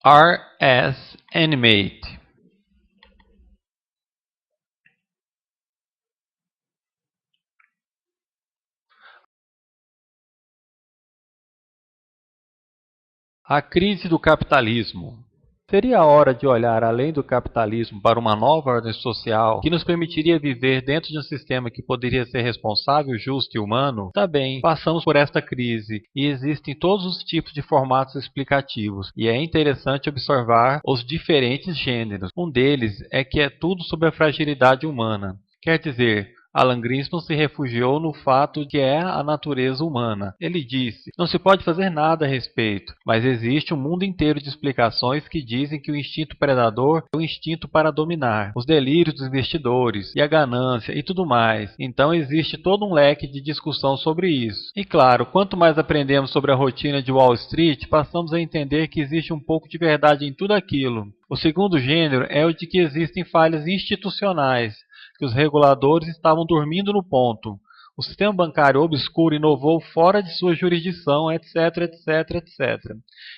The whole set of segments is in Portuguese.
RS Animate. A crise do capitalismo. Seria a hora de olhar além do capitalismo para uma nova ordem social que nos permitiria viver dentro de um sistema que poderia ser responsável, justo e humano? Tá bem, passamos por esta crise e existem todos os tipos de formatos explicativos e é interessante observar os diferentes gêneros. Um deles é que é tudo sobre a fragilidade humana. Quer dizer, Alan Greenspan se refugiou no fato que é a natureza humana. Ele disse, não se pode fazer nada a respeito, mas existe um mundo inteiro de explicações que dizem que o instinto predador é o instinto para dominar, os delírios dos investidores, e a ganância e tudo mais. Então existe todo um leque de discussão sobre isso. E claro, quanto mais aprendemos sobre a rotina de Wall Street, passamos a entender que existe um pouco de verdade em tudo aquilo. O segundo gênero é o de que existem falhas institucionais, que os reguladores estavam dormindo no ponto. O sistema bancário obscuro inovou fora de sua jurisdição, etc, etc, etc.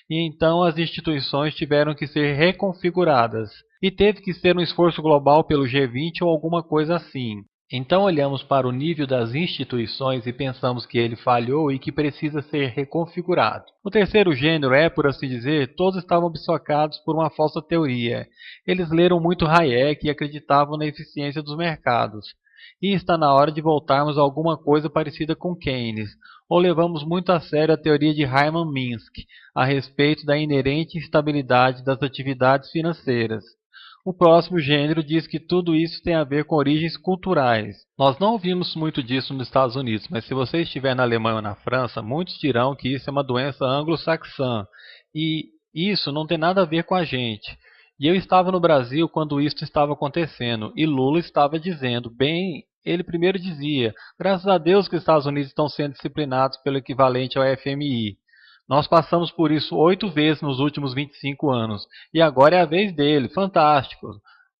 E então as instituições tiveram que ser reconfiguradas. E teve que ser um esforço global pelo G20 ou alguma coisa assim. Então olhamos para o nível das instituições e pensamos que ele falhou e que precisa ser reconfigurado. O terceiro gênero é, por assim dizer, todos estavam obcecados por uma falsa teoria. Eles leram muito Hayek e acreditavam na eficiência dos mercados. E está na hora de voltarmos a alguma coisa parecida com Keynes, ou levamos muito a sério a teoria de Hyman Minsky a respeito da inerente instabilidade das atividades financeiras. O próximo gênero diz que tudo isso tem a ver com origens culturais. Nós não ouvimos muito disso nos Estados Unidos, mas se você estiver na Alemanha ou na França, muitos dirão que isso é uma doença anglo-saxã. E isso não tem nada a ver com a gente. E eu estava no Brasil quando isso estava acontecendo, e Lula estava dizendo, bem, ele primeiro dizia, graças a Deus que os Estados Unidos estão sendo disciplinados pelo equivalente ao FMI. Nós passamos por isso 8 vezes nos últimos 25 anos, e agora é a vez dele. Fantástico,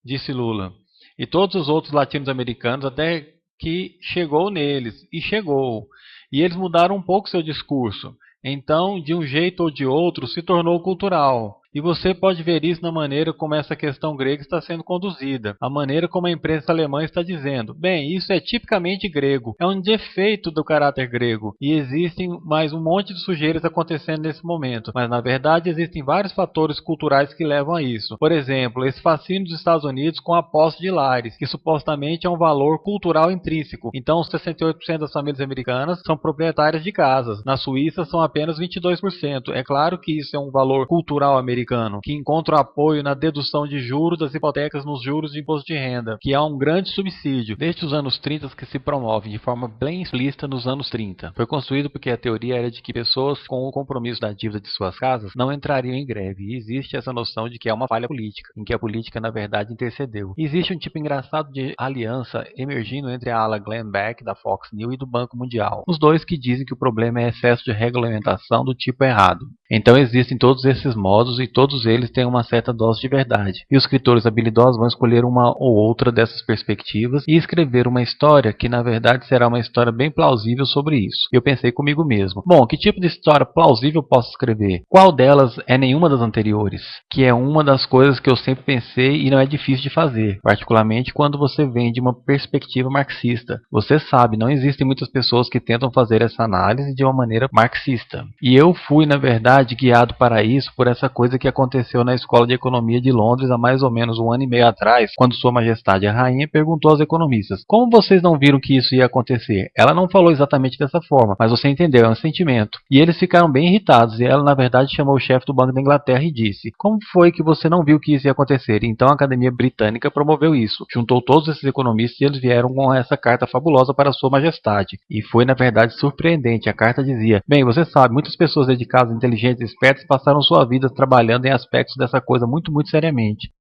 disse Lula. E todos os outros latino-americanos até que chegou neles, e chegou. E eles mudaram um pouco seu discurso. Então, de um jeito ou de outro, se tornou cultural. E você pode ver isso na maneira como essa questão grega está sendo conduzida, a maneira como a imprensa alemã está dizendo, bem, isso é tipicamente grego, é um defeito do caráter grego, e existem mais um monte de sujeiras acontecendo nesse momento, mas na verdade existem vários fatores culturais que levam a isso. Por exemplo, esse fascínio dos Estados Unidos com a posse de lares, que supostamente é um valor cultural intrínseco. Então, 68% das famílias americanas são proprietárias de casas, na Suíça são apenas 22%. É claro que isso é um valor cultural americano, que encontra apoio na dedução de juros das hipotecas nos juros de imposto de renda, que é um grande subsídio, desde os anos 30 que se promove de forma bem explícita nos anos 30. Foi construído porque a teoria era de que pessoas com o compromisso da dívida de suas casas não entrariam em greve, e existe essa noção de que é uma falha política, em que a política na verdade intercedeu. E existe um tipo engraçado de aliança emergindo entre a ala Glenn Beck da Fox News e do Banco Mundial, os dois que dizem que o problema é excesso de regulamentação do tipo errado. Então existem todos esses modos e todos eles têm uma certa dose de verdade. E os escritores habilidosos vão escolher uma ou outra dessas perspectivas e escrever uma história que na verdade será uma história bem plausível sobre isso. E eu pensei comigo mesmo, bom, que tipo de história plausível posso escrever? Qual delas é nenhuma das anteriores? Que é uma das coisas que eu sempre pensei e não é difícil de fazer, particularmente quando você vem de uma perspectiva marxista. Você sabe, não existem muitas pessoas que tentam fazer essa análise de uma maneira marxista. E eu fui, na verdade, guiado para isso por essa coisa que aconteceu na Escola de Economia de Londres há mais ou menos 1 ano e meio atrás, quando Sua Majestade a Rainha perguntou aos economistas, como vocês não viram que isso ia acontecer? Ela não falou exatamente dessa forma, mas você entendeu, é um sentimento. E eles ficaram bem irritados, e ela na verdade chamou o chefe do Banco da Inglaterra e disse, como foi que você não viu que isso ia acontecer? E então a Academia Britânica promoveu isso, juntou todos esses economistas e eles vieram com essa carta fabulosa para Sua Majestade. E foi na verdade surpreendente, a carta dizia, bem, você sabe, muitas pessoas dedicadas, inteligentes e espertas passaram sua vida trabalhando em aspectos dessa coisa muito seriamente.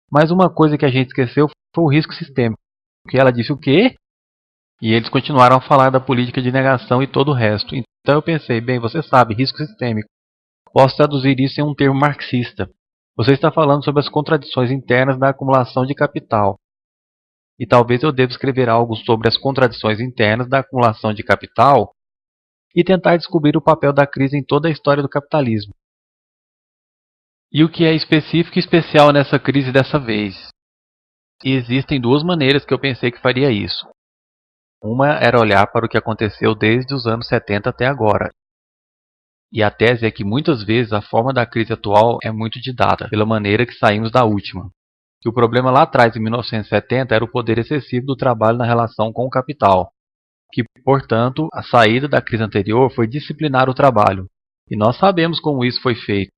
Mas uma coisa que a gente esqueceu foi o risco sistêmico. Que ela disse o quê? E eles continuaram a falar da política de negação e todo o resto. Então eu pensei, bem, você sabe, risco sistêmico. Posso traduzir isso em um termo marxista. Você está falando sobre as contradições internas da acumulação de capital. E talvez eu deva escrever algo sobre as contradições internas da acumulação de capital e tentar descobrir o papel da crise em toda a história do capitalismo. E o que é específico e especial nessa crise dessa vez? E existem duas maneiras que eu pensei que faria isso. Uma era olhar para o que aconteceu desde os anos 70 até agora. E a tese é que muitas vezes a forma da crise atual é muito dita pela maneira que saímos da última. Que o problema lá atrás, em 1970, era o poder excessivo do trabalho na relação com o capital. Que, portanto, a saída da crise anterior foi disciplinar o trabalho. E nós sabemos como isso foi feito.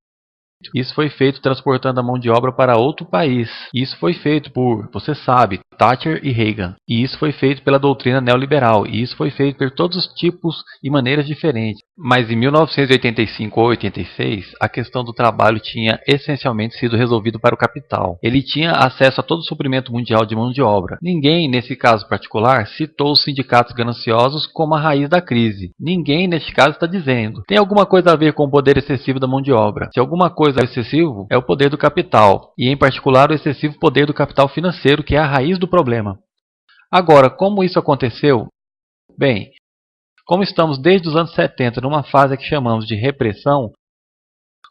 Isso foi feito transportando a mão de obra para outro país. Isso foi feito por, você sabe, Thatcher e Reagan. E isso foi feito pela doutrina neoliberal. E isso foi feito por todos os tipos e maneiras diferentes. Mas em 1985 ou 86, a questão do trabalho tinha essencialmente sido resolvida para o capital. Ele tinha acesso a todo o suprimento mundial de mão de obra. Ninguém, nesse caso particular, citou os sindicatos gananciosos como a raiz da crise. Ninguém, neste caso, está dizendo. Tem alguma coisa a ver com o poder excessivo da mão de obra. Se alguma coisa é excessivo, é o poder do capital. E, em particular, o excessivo poder do capital financeiro, que é a raiz do problema. Agora, como isso aconteceu? Bem, como estamos desde os anos 70 numa fase que chamamos de repressão,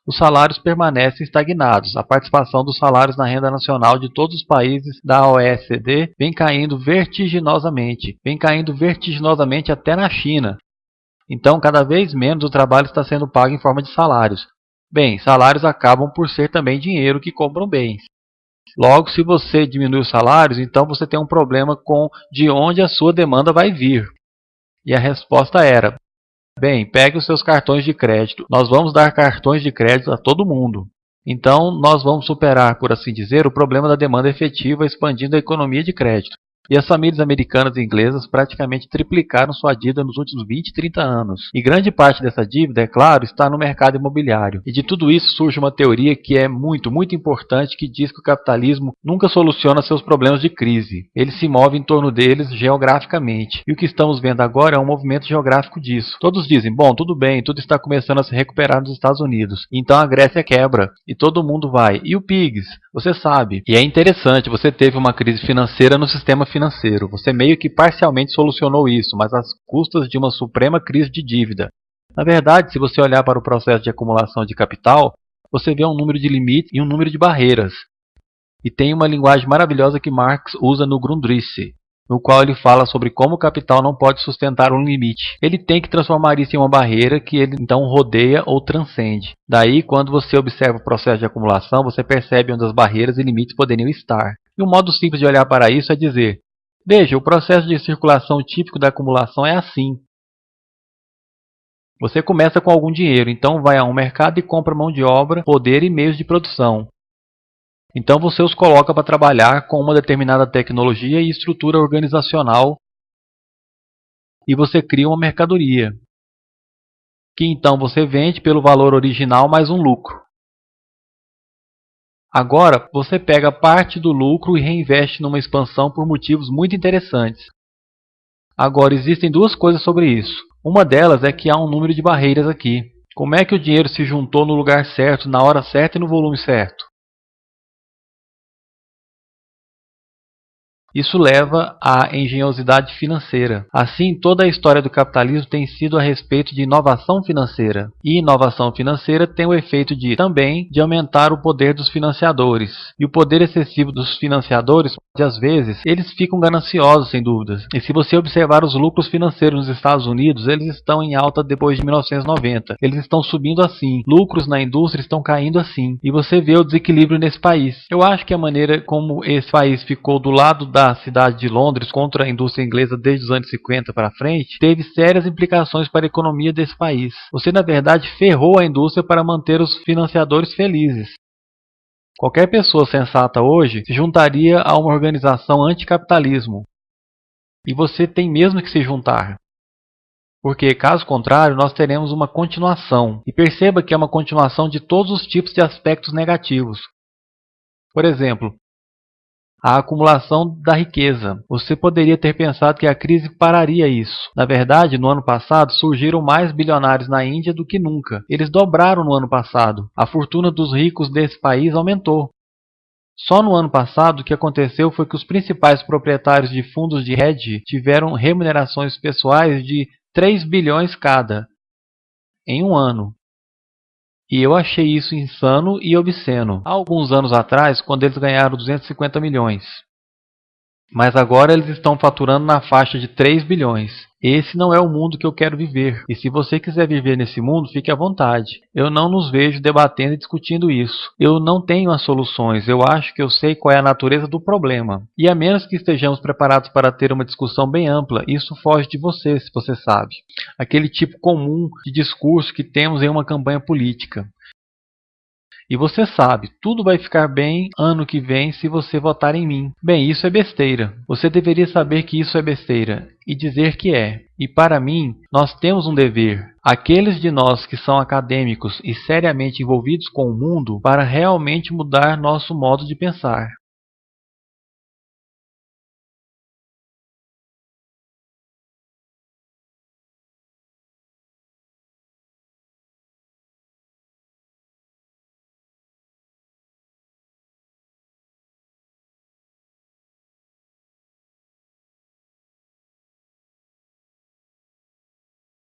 os salários permanecem estagnados. A participação dos salários na renda nacional de todos os países da OECD vem caindo vertiginosamente até na China. Então, cada vez menos o trabalho está sendo pago em forma de salários. Bem, salários acabam por ser também dinheiro que compram bens. Logo, se você diminui os salários, então você tem um problema com de onde a sua demanda vai vir. E a resposta era: bem, pegue os seus cartões de crédito. Nós vamos dar cartões de crédito a todo mundo. Então, nós vamos superar, por assim dizer, o problema da demanda efetiva, expandindo a economia de crédito. E as famílias americanas e inglesas praticamente triplicaram sua dívida nos últimos 20, 30 anos. E grande parte dessa dívida, é claro, está no mercado imobiliário. E de tudo isso surge uma teoria que é muito importante, que diz que o capitalismo nunca soluciona seus problemas de crise. Ele se move em torno deles geograficamente. E o que estamos vendo agora é um movimento geográfico disso. Todos dizem, bom, tudo bem, tudo está começando a se recuperar nos Estados Unidos. Então a Grécia quebra. E todo mundo vai. E o PIGS? Você sabe. E é interessante, você teve uma crise financeira no sistema financeiro. Você meio que parcialmente solucionou isso, mas às custas de uma suprema crise de dívida. Na verdade, se você olhar para o processo de acumulação de capital, você vê um número de limites e um número de barreiras. E tem uma linguagem maravilhosa que Marx usa no Grundrisse, no qual ele fala sobre como o capital não pode sustentar um limite. Ele tem que transformar isso em uma barreira que ele então rodeia ou transcende. Daí, quando você observa o processo de acumulação, você percebe onde as barreiras e limites poderiam estar. E um modo simples de olhar para isso é dizer: veja, o processo de circulação típico da acumulação é assim. Você começa com algum dinheiro, então vai a um mercado e compra mão de obra, poder e meios de produção. Então você os coloca para trabalhar com uma determinada tecnologia e estrutura organizacional e você cria uma mercadoria, que então você vende pelo valor original mais um lucro. Agora você pega parte do lucro e reinveste numa expansão por motivos muito interessantes. Agora existem duas coisas sobre isso. Uma delas é que há um número de barreiras aqui. Como é que o dinheiro se juntou no lugar certo, na hora certa e no volume certo? Isso leva à engenhosidade financeira. Assim, toda a história do capitalismo tem sido a respeito de inovação financeira. E inovação financeira tem o efeito também de aumentar o poder dos financiadores. E o poder excessivo dos financiadores, às vezes, eles ficam gananciosos, sem dúvidas. E se você observar os lucros financeiros nos Estados Unidos, eles estão em alta depois de 1990. Eles estão subindo assim. Lucros na indústria estão caindo assim. E você vê o desequilíbrio nesse país. Eu acho que a maneira como esse país ficou do lado da cidade de Londres contra a indústria inglesa desde os anos 50 para frente, teve sérias implicações para a economia desse país. Você, na verdade, ferrou a indústria para manter os financiadores felizes. Qualquer pessoa sensata hoje se juntaria a uma organização anticapitalismo. E você tem mesmo que se juntar. Porque, caso contrário, nós teremos uma continuação. E perceba que é uma continuação de todos os tipos de aspectos negativos. Por exemplo, a acumulação da riqueza. Você poderia ter pensado que a crise pararia isso. Na verdade, no ano passado, surgiram mais bilionários na Índia do que nunca. Eles dobraram no ano passado. A fortuna dos ricos desse país aumentou. Só no ano passado, o que aconteceu foi que os principais proprietários de fundos de hedge tiveram remunerações pessoais de 3 bilhões cada, em um ano. E eu achei isso insano e obsceno há alguns anos atrás, quando eles ganharam 250 milhões. Mas agora eles estão faturando na faixa de 3 bilhões. Esse não é o mundo que eu quero viver. E se você quiser viver nesse mundo, fique à vontade. Eu não nos vejo debatendo e discutindo isso. Eu não tenho as soluções. Eu acho que eu sei qual é a natureza do problema. E a menos que estejamos preparados para ter uma discussão bem ampla, isso foge de você, se você sabe. Aquele tipo comum de discurso que temos em uma campanha política. E você sabe, tudo vai ficar bem ano que vem se você votar em mim. Bem, isso é besteira. Você deveria saber que isso é besteira e dizer que é. E para mim, nós temos um dever. Aqueles de nós que são acadêmicos e seriamente envolvidos com o mundo para realmente mudar nosso modo de pensar.